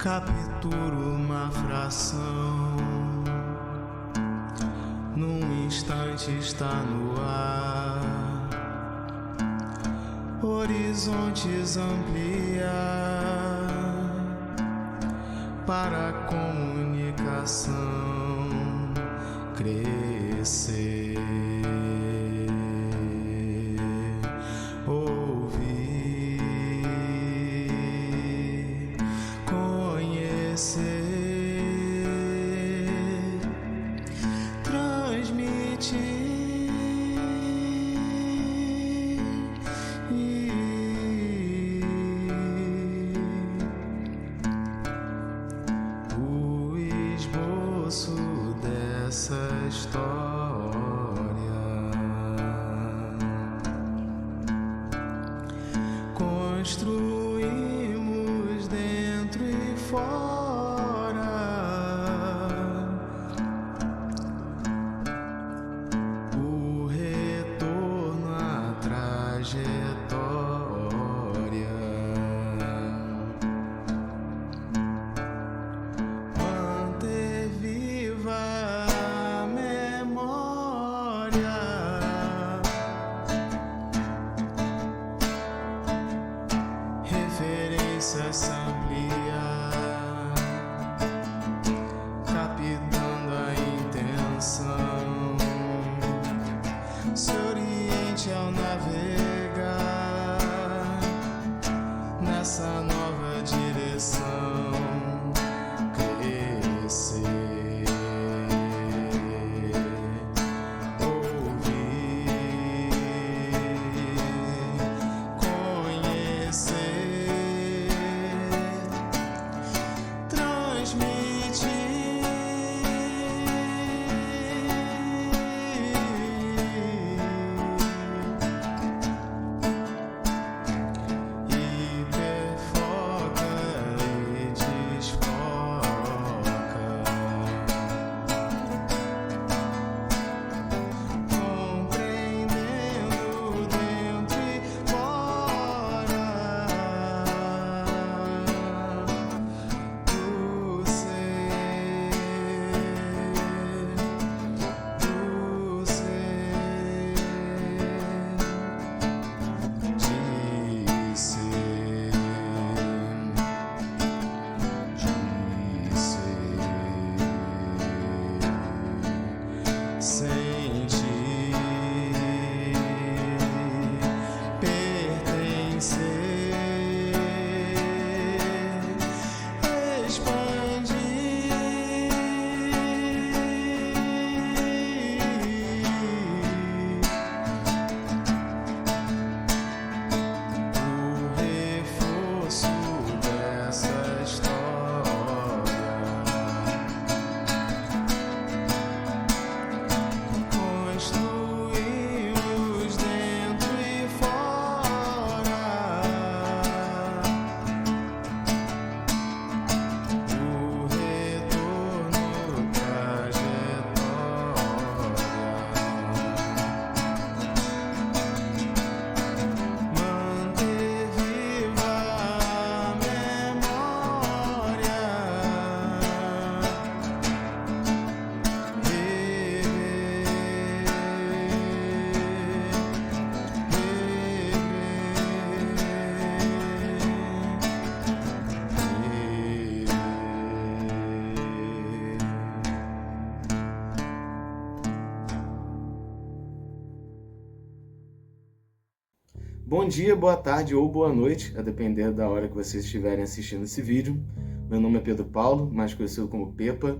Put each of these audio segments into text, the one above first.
capturo uma fração, num instante está no ar, horizontes ampliar para a comunicação crescer. Construímos dentro e fora o retorno à trajetória. Manter viva a memória. Referências ampliar, captando a intenção. Se oriente ao navegar nessa nova direção, crescer, ouvir, conhecer. Bom dia, boa tarde ou boa noite, a depender da hora que vocês estiverem assistindo esse vídeo. Meu nome é Pedro Paulo, mais conhecido como Pepa,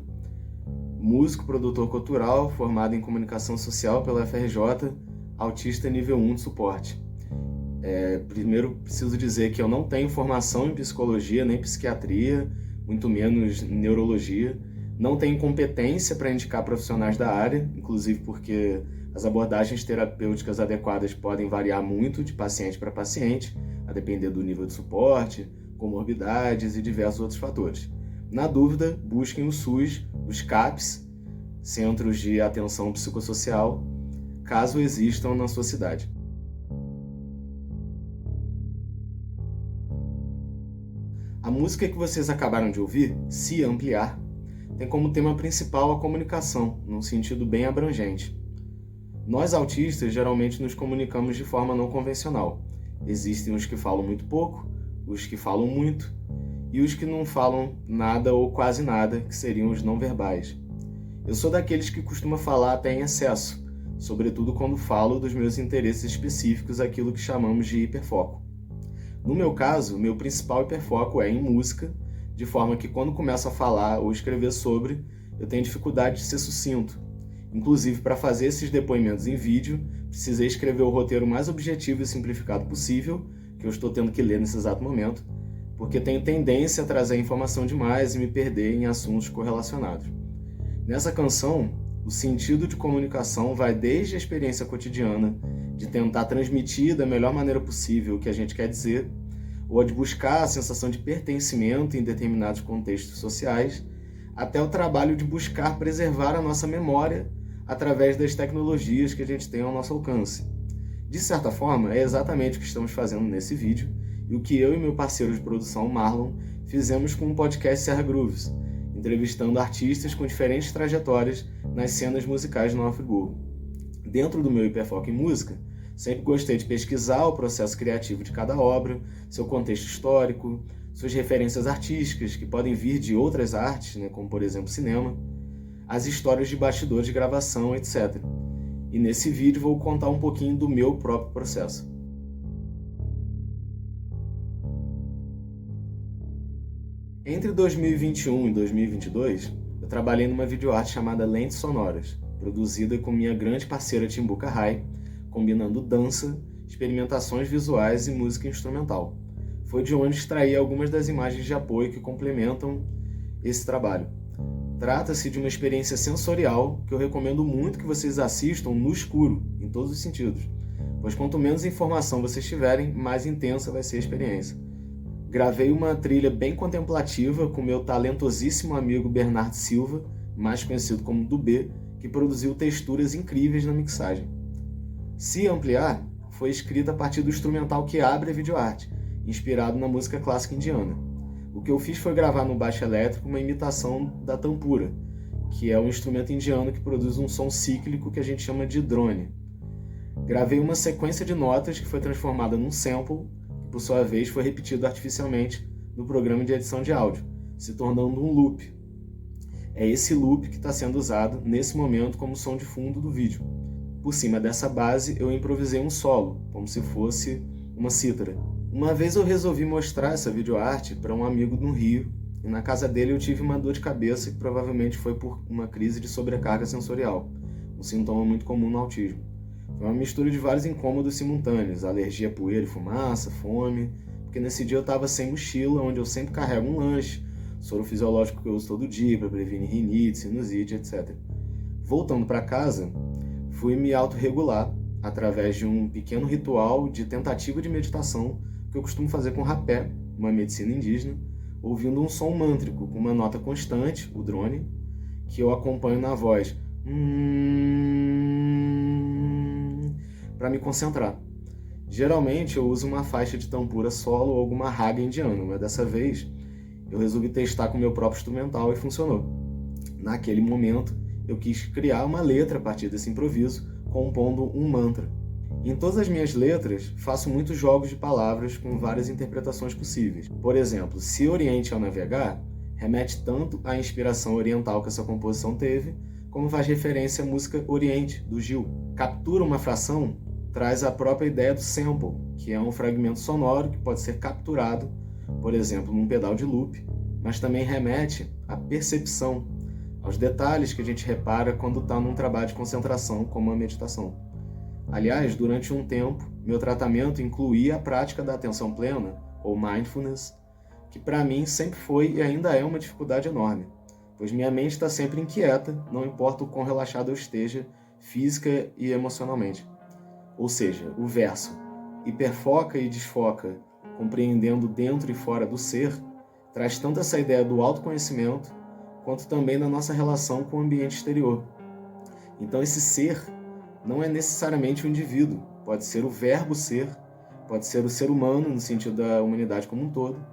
músico, produtor cultural, formado em comunicação social pela FRJ, autista nível 1 de suporte. Primeiro, preciso dizer que eu não tenho formação em psicologia, nem psiquiatria, muito menos neurologia. Não tenho competência para indicar profissionais da área, inclusive porque as abordagens terapêuticas adequadas podem variar muito de paciente para paciente, a depender do nível de suporte, comorbidades e diversos outros fatores. Na dúvida, busquem o SUS, os CAPs, Centros de Atenção Psicossocial, caso existam na sua cidade. A música que vocês acabaram de ouvir, Se Ampliar, tem como tema principal a comunicação, num sentido bem abrangente. Nós autistas geralmente nos comunicamos de forma não convencional. Existem os que falam muito pouco, os que falam muito e os que não falam nada ou quase nada, que seriam os não verbais. Eu sou daqueles que costuma falar até em excesso, sobretudo quando falo dos meus interesses específicos, aquilo que chamamos de hiperfoco. No meu caso, meu principal hiperfoco é em música, de forma que quando começo a falar ou escrever sobre, eu tenho dificuldade de ser sucinto. Inclusive, para fazer esses depoimentos em vídeo, precisei escrever o roteiro mais objetivo e simplificado possível, que eu estou tendo que ler nesse exato momento, porque tenho tendência a trazer informação demais e me perder em assuntos correlacionados. Nessa canção, o sentido de comunicação vai desde a experiência cotidiana, de tentar transmitir da melhor maneira possível o que a gente quer dizer, ou de buscar a sensação de pertencimento em determinados contextos sociais, até o trabalho de buscar preservar a nossa memória através das tecnologias que a gente tem ao nosso alcance. De certa forma, é exatamente o que estamos fazendo nesse vídeo e o que eu e meu parceiro de produção, Marlon, fizemos com o podcast Serra Grooves, entrevistando artistas com diferentes trajetórias nas cenas musicais de Nova Friburgo. Dentro do meu hiperfoco em música, sempre gostei de pesquisar o processo criativo de cada obra, seu contexto histórico, suas referências artísticas, que podem vir de outras artes, como por exemplo cinema, as histórias de bastidores de gravação, etc. E nesse vídeo vou contar um pouquinho do meu próprio processo. Entre 2021 e 2022, eu trabalhei numa videoarte chamada Lentes Sonoras, produzida com minha grande parceira Timbuca Rai, combinando dança, experimentações visuais e música instrumental. Foi de onde extraí algumas das imagens de apoio que complementam esse trabalho. Trata-se de uma experiência sensorial que eu recomendo muito que vocês assistam no escuro, em todos os sentidos, pois quanto menos informação vocês tiverem, mais intensa vai ser a experiência. Gravei uma trilha bem contemplativa com meu talentosíssimo amigo Bernardo Silva, mais conhecido como Dubê, que produziu texturas incríveis na mixagem. Se Ampliar foi escrita a partir do instrumental que abre a videoarte, inspirado na música clássica indiana. O que eu fiz foi gravar no baixo elétrico uma imitação da tampura, que é um instrumento indiano que produz um som cíclico que a gente chama de drone. Gravei uma sequência de notas que foi transformada num sample, que por sua vez foi repetido artificialmente no programa de edição de áudio, se tornando um loop. É esse loop que está sendo usado nesse momento como som de fundo do vídeo. Por cima dessa base eu improvisei um solo, como se fosse uma cítara. Uma vez eu resolvi mostrar essa videoarte para um amigo no Rio, e na casa dele eu tive uma dor de cabeça que provavelmente foi por uma crise de sobrecarga sensorial, um sintoma muito comum no autismo. Foi uma mistura de vários incômodos simultâneos, alergia a poeira e fumaça, fome, porque nesse dia eu estava sem mochila, onde eu sempre carrego um lanche, soro fisiológico que eu uso todo dia para prevenir rinite, sinusite, etc. Voltando para casa, fui me autorregular através de um pequeno ritual de tentativa de meditação que eu costumo fazer com rapé, uma medicina indígena, ouvindo um som mântrico com uma nota constante, o drone, que eu acompanho na voz para me concentrar. Geralmente eu uso uma faixa de tampura solo ou alguma raga indiana, mas dessa vez eu resolvi testar com o meu próprio instrumental e funcionou. Naquele momento eu quis criar uma letra a partir desse improviso, compondo um mantra. Em todas as minhas letras, faço muitos jogos de palavras com várias interpretações possíveis. Por exemplo, se Oriente ao navegar, remete tanto à inspiração oriental que essa composição teve, como faz referência à música Oriente, do Gil. Captura uma fração, traz a própria ideia do sample, que é um fragmento sonoro que pode ser capturado, por exemplo, num pedal de loop, mas também remete à percepção, aos detalhes que a gente repara quando está num trabalho de concentração, como a meditação. Aliás, durante um tempo, meu tratamento incluía a prática da atenção plena, ou mindfulness, que para mim sempre foi e ainda é uma dificuldade enorme, pois minha mente está sempre inquieta, não importa o quão relaxado eu esteja, física e emocionalmente. Ou seja, o verso hiperfoca e desfoca, compreendendo dentro e fora do ser, traz tanto essa ideia do autoconhecimento, quanto também da nossa relação com o ambiente exterior. Então esse ser não é necessariamente o indivíduo, pode ser o verbo ser, pode ser o ser humano no sentido da humanidade como um todo,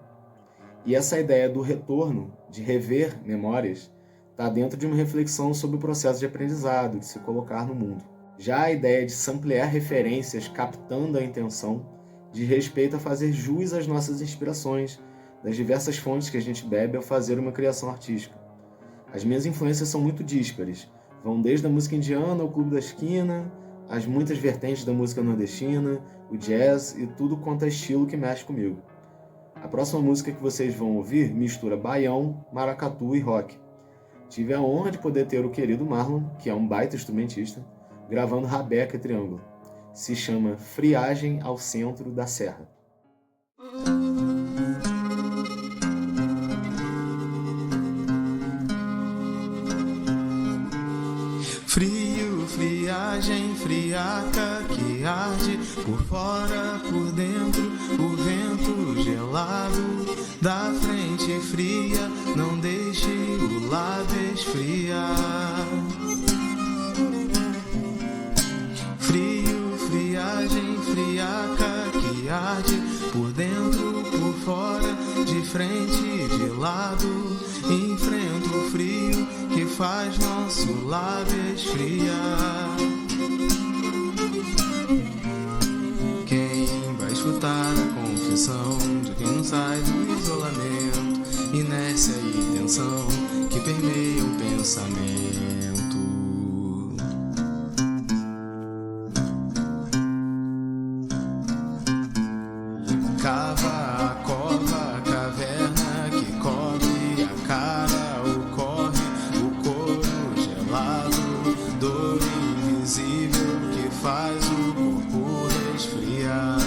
E essa ideia do retorno, de rever memórias, está dentro de uma reflexão sobre o processo de aprendizado, de se colocar no mundo. Já a ideia de samplear referências captando a intenção diz respeito a fazer jus às nossas inspirações, das diversas fontes que a gente bebe ao fazer uma criação artística. As minhas influências são muito díspares, vão desde a música indiana ao clube da esquina, as muitas vertentes da música nordestina, o jazz e tudo quanto é estilo que mexe comigo. A próxima música que vocês vão ouvir mistura baião, maracatu e rock. Tive a honra de poder ter o querido Marlon, que é um baita instrumentista, gravando rabeca e triângulo. Se chama Friagem ao Centro da Serra. Frio, friagem, friaca que arde por fora, por dentro, o vento gelado da frente fria, não deixe o lado esfriar. Frio, friagem, friaca que arde por dentro, por fora, de frente, de lado, enfrenta o frio que faz nosso lado esfriar. Quem vai escutar a confissão de quem não sai do isolamento, inércia e tensão que permeiam o pensamento. Cava a cova, a caverna que cobre a cara, o couro gelado, dor invisível que faz o corpo resfriar.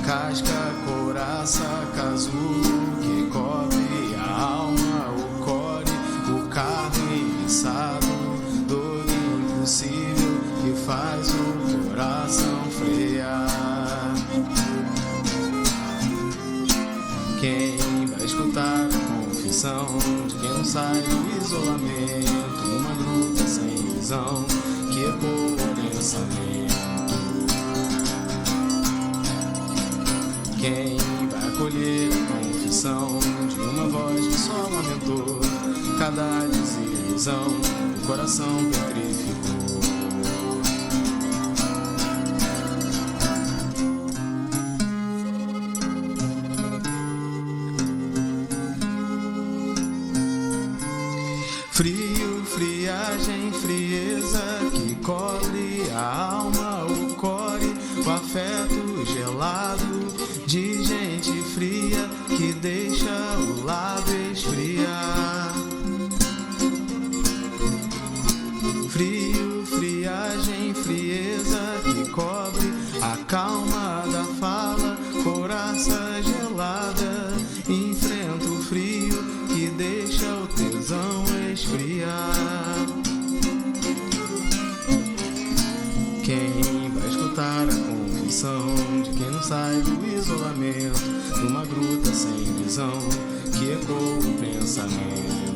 Casca, couraça, casulo que cobre a alma, o core, o carro enguiçado, dor impossível que faz o coração frear. Quem vai escutar a confissão de quem não sai do isolamento, numa gruta sem visão que ecoa o pensamento? Quem vai acolher a confissão de uma voz que só lamentou cada desilusão, o coração petrificou? Frio, friagem, frieza que cobre a alma, o core, o afeto gelado de gente fria que deixa o lado esfriar. Frio, friagem, frieza que cobre a calma da fala, couraça gelada, enfrenta o frio que deixa o tesão esfriar. Quem vai escutar a confissão de quem não sai do isolamento, numa gruta sem visão que ecoa o pensamento?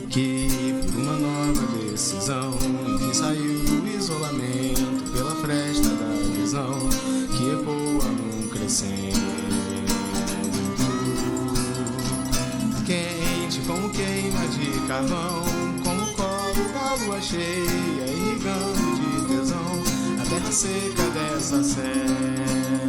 Que por uma nova decisão, enfim saiu do isolamento pela fresta da visão que ecoa num crescendo. Quente como queima de carvão, como o colo da lua cheia, irrigando de tesão a terra seca dessa serra.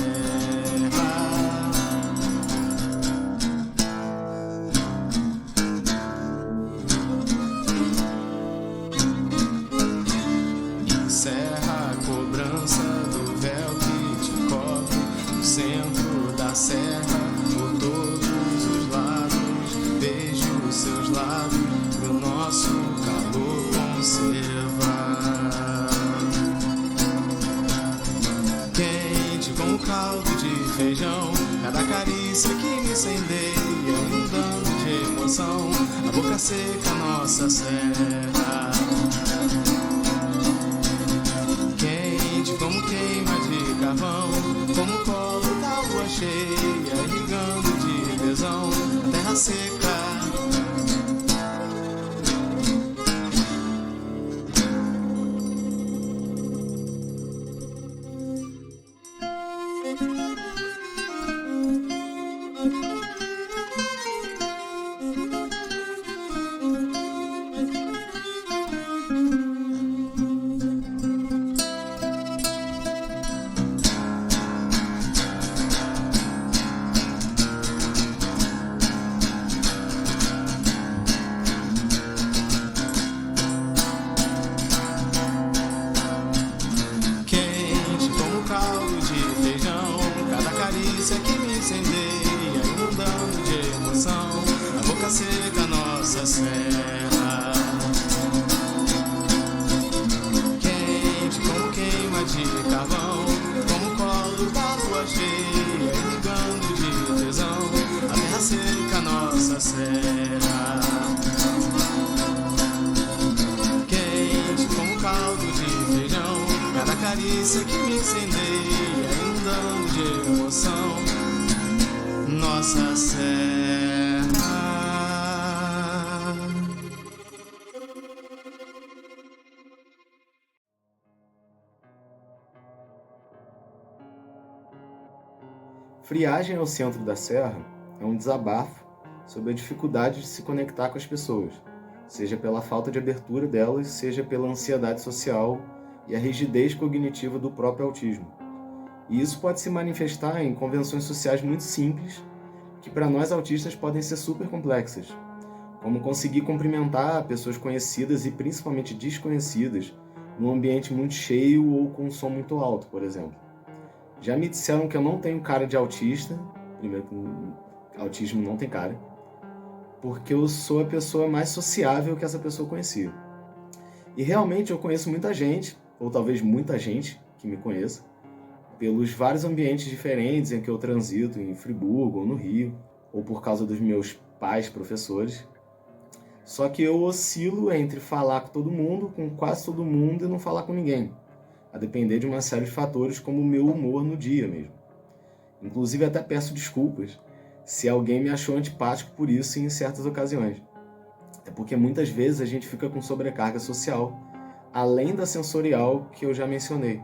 Encerra a cobrança do véu que te cobre, no centro da serra, por todos os lados, beijo os seus lábios, pro nosso calor conservar. Quente como caldo de feijão, cada carícia que me incendeia, inundando de emoção, a boca seca, nossa serra. Quente como queima de carvão, como o colo da lua cheia, irrigando de tesão a terra seca. terra seca, nossa serra. Quente como queima de carvão, como colo da lua cheia, irrigando de tesão. A terra seca, nossa serra. Quente como caldo de feijão, cada carícia que me incendeia, inundando de emoção. Nossa serra. Friagem ao centro da serra é um desabafo sobre a dificuldade de se conectar com as pessoas, seja pela falta de abertura delas, seja pela ansiedade social e a rigidez cognitiva do próprio autismo. E isso pode se manifestar em convenções sociais muito simples, que para nós autistas podem ser super complexas, como conseguir cumprimentar pessoas conhecidas e principalmente desconhecidas num ambiente muito cheio ou com um som muito alto, por exemplo. Já me disseram que eu não tenho cara de autista, primeiro que autismo não tem cara, porque eu sou a pessoa mais sociável que essa pessoa conhecia. E realmente eu conheço muita gente, ou talvez muita gente que me conheça, pelos vários ambientes diferentes em que eu transito, em Friburgo ou no Rio, ou por causa dos meus pais professores. Só que eu oscilo entre falar com todo mundo, com quase todo mundo, e não falar com ninguém, a depender de uma série de fatores como o meu humor no dia mesmo. Inclusive até peço desculpas se alguém me achou antipático por isso em certas ocasiões. É porque muitas vezes a gente fica com sobrecarga social, além da sensorial que eu já mencionei.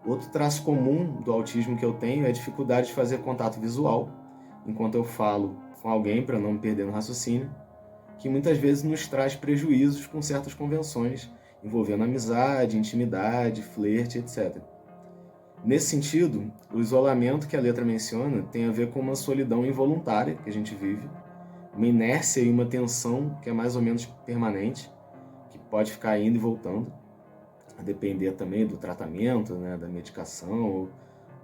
Outro traço comum do autismo que eu tenho é a dificuldade de fazer contato visual, enquanto eu falo com alguém para não me perder no raciocínio, que muitas vezes nos traz prejuízos com certas convenções envolvendo amizade, intimidade, flerte, etc. Nesse sentido, o isolamento que a letra menciona tem a ver com uma solidão involuntária que a gente vive, uma inércia e uma tensão que é mais ou menos permanente, que pode ficar indo e voltando, a depender também do tratamento, né, da medicação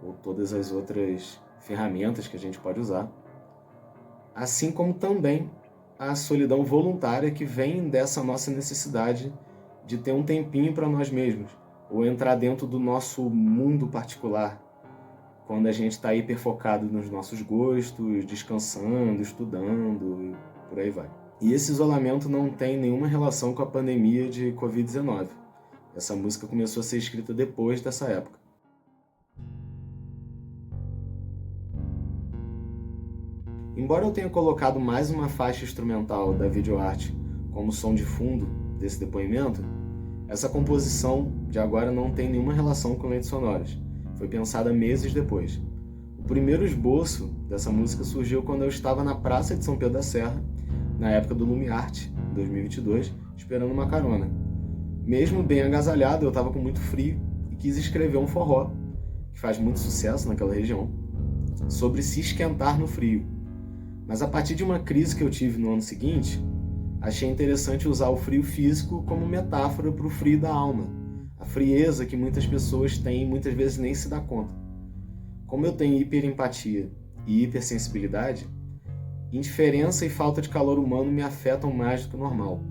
ou todas as outras ferramentas que a gente pode usar. Assim como também a solidão voluntária que vem dessa nossa necessidade de ter um tempinho para nós mesmos, ou entrar dentro do nosso mundo particular, quando a gente está hiperfocado nos nossos gostos, descansando, estudando, e por aí vai. E esse isolamento não tem nenhuma relação com a pandemia de Covid-19. Essa música começou a ser escrita depois dessa época. Embora eu tenha colocado mais uma faixa instrumental da videoarte como som de fundo desse depoimento, essa composição de agora não tem nenhuma relação com lentes sonoras. Foi pensada meses depois. O primeiro esboço dessa música surgiu quando eu estava na Praça de São Pedro da Serra, na época do Lumiarte, 2022, esperando uma carona. Mesmo bem agasalhado, eu estava com muito frio e quis escrever um forró, que faz muito sucesso naquela região, sobre se esquentar no frio. Mas a partir de uma crise que eu tive no ano seguinte, achei interessante usar o frio físico como metáfora para o frio da alma, a frieza que muitas pessoas têm e muitas vezes nem se dá conta. Como eu tenho hiperempatia e hipersensibilidade, indiferença e falta de calor humano me afetam mais do que o normal.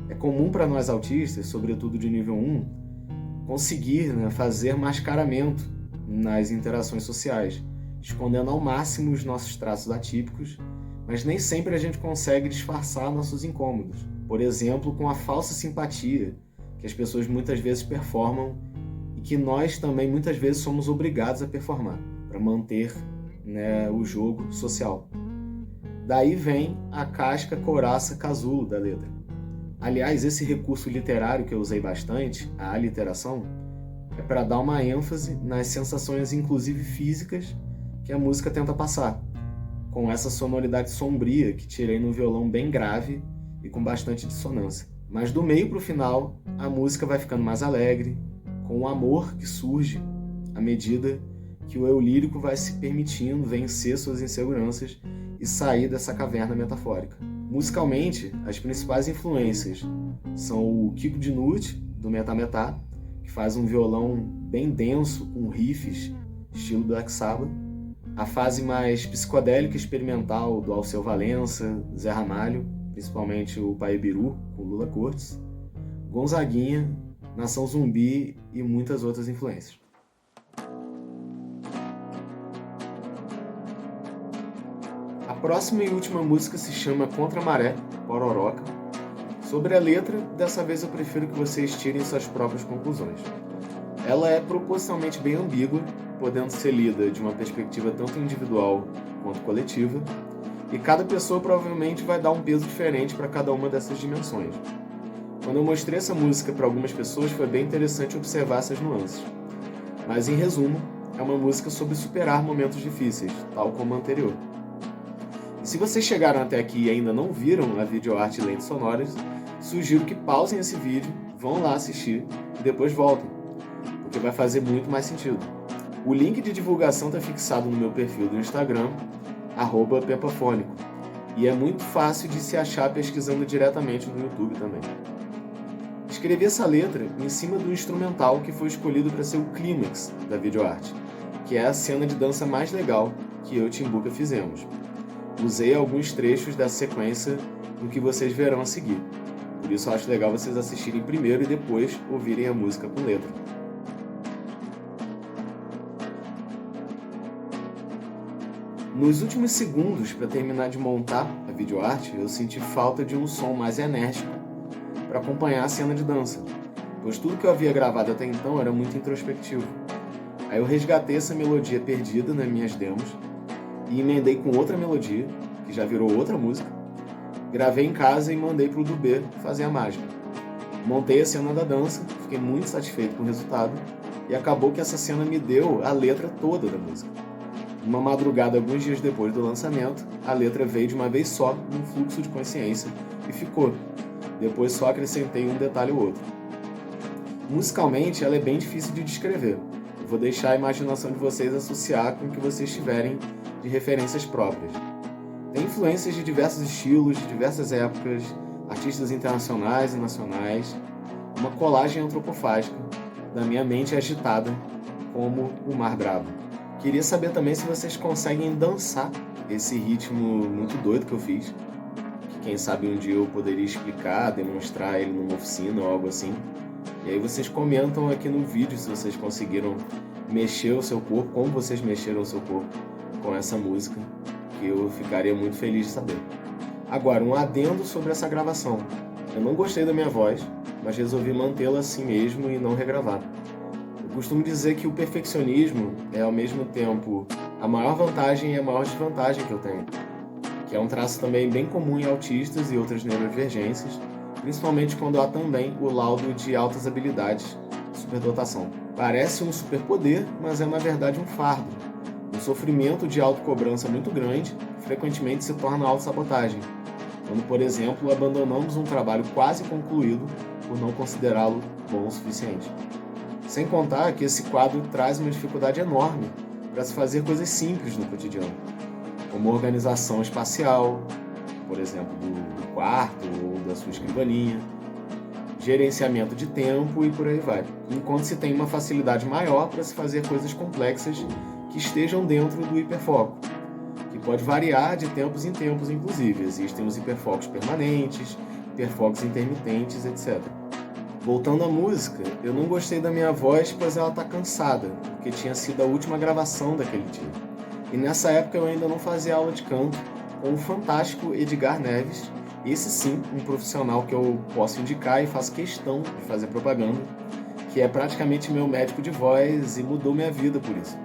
É comum para nós autistas, sobretudo de nível 1, conseguir fazer mascaramento nas interações sociais, escondendo ao máximo os nossos traços atípicos, mas nem sempre a gente consegue disfarçar nossos incômodos. Por exemplo, com a falsa simpatia que as pessoas muitas vezes performam e que nós também muitas vezes somos obrigados a performar para manter o jogo social. Daí vem a casca, coraça, casulo da letra. Aliás, esse recurso literário que eu usei bastante, a aliteração, é para dar uma ênfase nas sensações, inclusive físicas, que a música tenta passar, com essa sonoridade sombria que tirei no violão bem grave e com bastante dissonância. Mas do meio para o final, a música vai ficando mais alegre, com o amor que surge à medida que o eu lírico vai se permitindo vencer suas inseguranças e sair dessa caverna metafórica. Musicalmente, as principais influências são o Kiko Dinucci, do Metá Metá, que faz um violão bem denso, com riffs, estilo Black Sabbath, A fase mais psicodélica e experimental do Alceu Valença, Zé Ramalho, principalmente o Pai Biru, com Lula Cortes, Gonzaguinha, Nação Zumbi e muitas outras influências. A próxima e última música se chama Contra a Maré, Pororoca. Sobre a letra, dessa vez eu prefiro que vocês tirem suas próprias conclusões. Ela é propositalmente bem ambígua, podendo ser lida de uma perspectiva tanto individual quanto coletiva, e cada pessoa provavelmente vai dar um peso diferente para cada uma dessas dimensões. Quando eu mostrei essa música para algumas pessoas, foi bem interessante observar essas nuances. Mas, em resumo, é uma música sobre superar momentos difíceis, tal como a anterior. E se vocês chegaram até aqui e ainda não viram a videoarte e lentes sonoras, sugiro que pausem esse vídeo, vão lá assistir e depois voltem, porque vai fazer muito mais sentido. O link de divulgação está fixado no meu perfil do Instagram, @pepafônico, e é muito fácil de se achar pesquisando diretamente no YouTube também. Escrevi essa letra em cima do instrumental que foi escolhido para ser o clímax da videoarte, que é a cena de dança mais legal que eu e Timbuca fizemos. Usei alguns trechos da sequência no que vocês verão a seguir, por isso eu acho legal vocês assistirem primeiro e depois ouvirem a música com letra. Nos últimos segundos, para terminar de montar a videoarte, eu senti falta de um som mais enérgico para acompanhar a cena de dança, pois tudo que eu havia gravado até então era muito introspectivo. Aí eu resgatei essa melodia perdida nas minhas demos e emendei com outra melodia, que já virou outra música, gravei em casa e mandei para o Dubê fazer a mágica. Montei a cena da dança, fiquei muito satisfeito com o resultado e acabou que essa cena me deu a letra toda da música. Uma madrugada, alguns dias depois do lançamento, a letra veio de uma vez só, num fluxo de consciência, e ficou. Depois só acrescentei um detalhe ou outro. Musicalmente, ela é bem difícil de descrever. Eu vou deixar a imaginação de vocês associar com o que vocês tiverem de referências próprias. Tem influências de diversos estilos, de diversas épocas, artistas internacionais e nacionais, uma colagem antropofágica da minha mente agitada, como o Mar Bravo. Queria saber também se vocês conseguem dançar esse ritmo muito doido que eu fiz. Que quem sabe um dia eu poderia explicar, demonstrar ele numa oficina ou algo assim. E aí vocês comentam aqui no vídeo se vocês conseguiram mexer o seu corpo, como vocês mexeram o seu corpo com essa música, que eu ficaria muito feliz de saber. Agora, um adendo sobre essa gravação. Eu não gostei da minha voz, mas resolvi mantê-la assim mesmo e não regravar. Eu costumo dizer que o perfeccionismo é, ao mesmo tempo, a maior vantagem e a maior desvantagem que eu tenho, que é um traço também bem comum em autistas e outras neurodivergências, principalmente quando há também o laudo de altas habilidades, superdotação. Parece um superpoder, mas é na verdade um fardo, um sofrimento de autocobrança muito grande, que frequentemente se torna autossabotagem, quando, por exemplo, abandonamos um trabalho quase concluído por não considerá-lo bom o suficiente. Sem contar que esse quadro traz uma dificuldade enorme para se fazer coisas simples no cotidiano, como organização espacial, por exemplo, do quarto ou da sua escrivaninha, gerenciamento de tempo e por aí vai. Enquanto se tem uma facilidade maior para se fazer coisas complexas que estejam dentro do hiperfoco, que pode variar de tempos em tempos, inclusive. Existem os hiperfocos permanentes, hiperfocos intermitentes, etc. Voltando à música, eu não gostei da minha voz, pois ela está cansada, porque tinha sido a última gravação daquele dia. E nessa época eu ainda não fazia aula de canto com o fantástico Edgar Neves, esse sim, um profissional que eu posso indicar e faço questão de fazer propaganda, que é praticamente meu médico de voz e mudou minha vida por isso.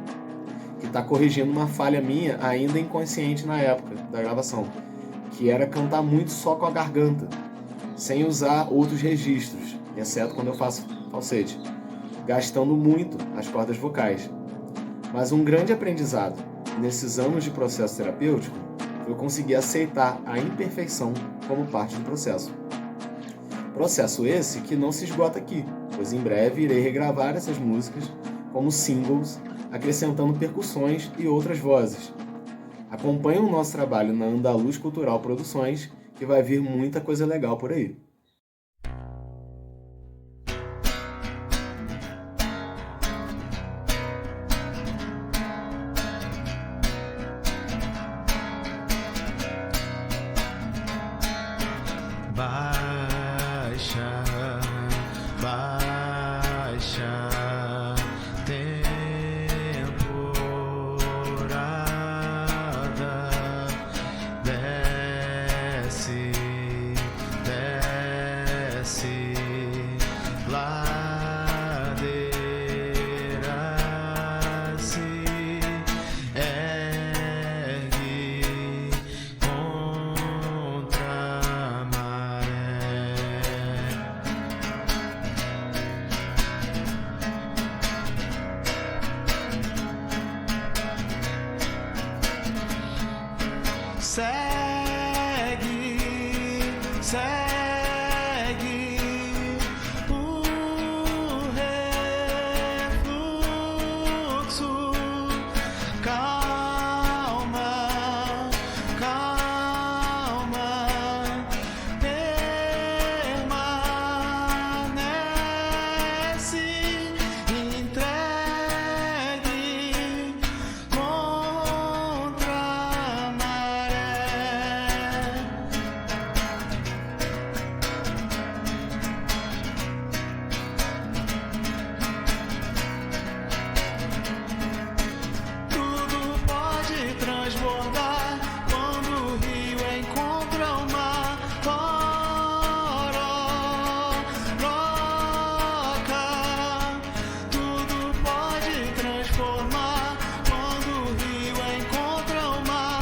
Que está corrigindo uma falha minha ainda inconsciente na época da gravação, que era cantar muito só com a garganta, sem usar outros registros, exceto quando eu faço falsete, gastando muito as cordas vocais. Mas um grande aprendizado nesses anos de processo terapêutico foi conseguir aceitar a imperfeição como parte do processo. Processo esse que não se esgota aqui, pois em breve irei regravar essas músicas como singles, acrescentando percussões e outras vozes. Acompanhe o nosso trabalho na Andaluz Cultural Produções, que vai vir muita coisa legal por aí. baixa, baixa, temporada, desce, desce, ladeira se ergue contra a maré. Segue, segue o refluxo. Calma, calma, permanece entregue contra a maré. Tudo pode transbordar quando o rio encontra o mar. Pororoca. Tudo pode transformar quando o rio encontra o mar.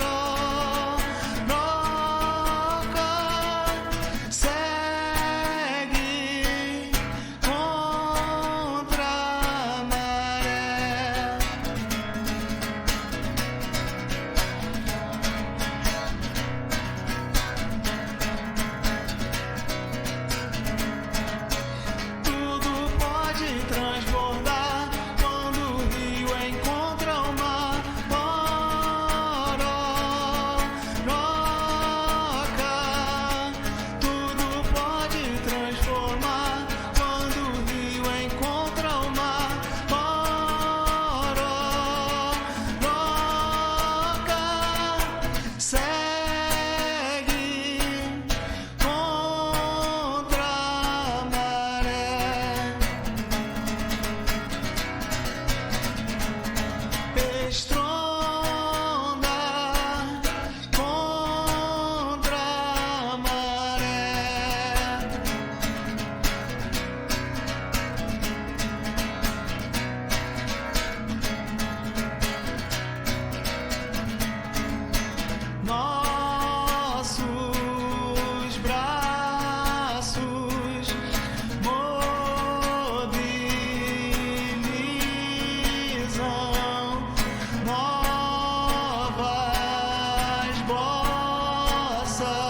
Pororoca. Segue contra a maré. Tudo pode transbordar quando o rio encontra o mar. Pororoca. Tudo pode transformar quando o rio encontra o mar. Pororoca. Segue contra a maré. Estronda contra a maré. Nossos braços mobilizam novas bossas.